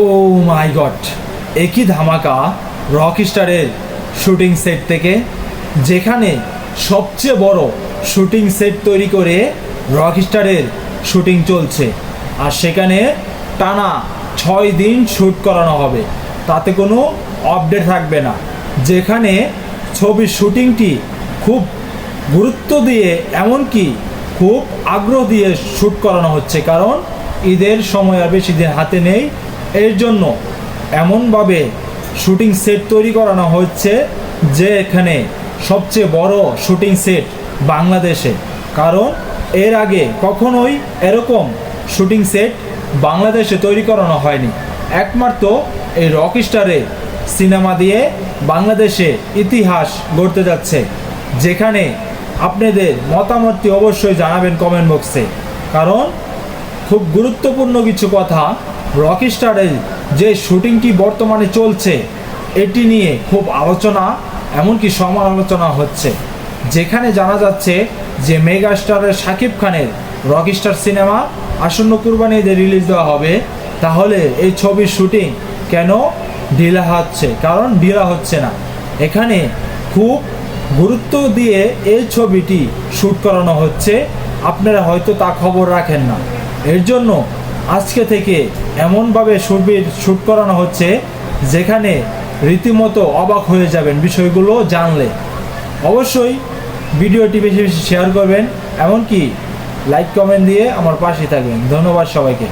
ও মাই god, একই ধামাকা রকস্টারের shooting set থেকে, যেখানে সবচেয়ে বড় শুটিং সেট তৈরি করে রকস্টারের শুটিং চলছে। আর সেখানে টানা 6 দিন শ্যুট করানো হবে, তাতে কোনো আপডেট থাকবে না। যেখানে ছবির শুটিংটি খুব গুরুত্ব দিয়ে, এমনকি খুব আগ্রহ দিয়ে শ্যুট করানো হচ্ছে, কারণ ঈদের সময় আর বেশি দিন হাতে নেই। এর জন্য এমনভাবে শুটিং সেট তৈরি করানো হচ্ছে যে এখানে সবচেয়ে বড় শুটিং সেট বাংলাদেশে, কারণ এর আগে কখনোই এরকম শুটিং সেট বাংলাদেশে তৈরি করানো হয়নি। একমাত্র এই রকস্টারে সিনেমা দিয়ে বাংলাদেশে ইতিহাস গড়তে যাচ্ছে। যেখানে আপনাদের মতামতটি অবশ্যই জানাবেন কমেন্ট বক্সে, কারণ খুব গুরুত্বপূর্ণ কিছু কথা। রকস্টারের যে শুটিংটি বর্তমানে চলছে, এটি নিয়ে খুব আলোচনা, এমনকি সমালোচনা হচ্ছে। যেখানে জানা যাচ্ছে যে মেগা স্টারের শাকিব খানের রকস্টার সিনেমা আসন্ন কুরবানি ঈদে রিলিজ দেওয়া হবে, তাহলে এই ছবির শুটিং কেন ঢিলা হচ্ছে? কারণ ঢিলা হচ্ছে না, এখানে খুব গুরুত্ব দিয়ে এই ছবিটি শ্যুট করানো হচ্ছে। আপনারা হয়তো তা খবর রাখেন না। এর জন্য আজকে থেকে এমনভাবে ছবির শ্যুট করানো হচ্ছে যেখানে রীতিমতো অবাক হয়ে যাবেন বিষয়গুলো জানলে। অবশ্যই ভিডিওটি বেশি বেশি শেয়ার করবেন, এমনকি লাইক কমেন্ট দিয়ে আমার পাশে থাকবেন। ধন্যবাদ সবাইকে।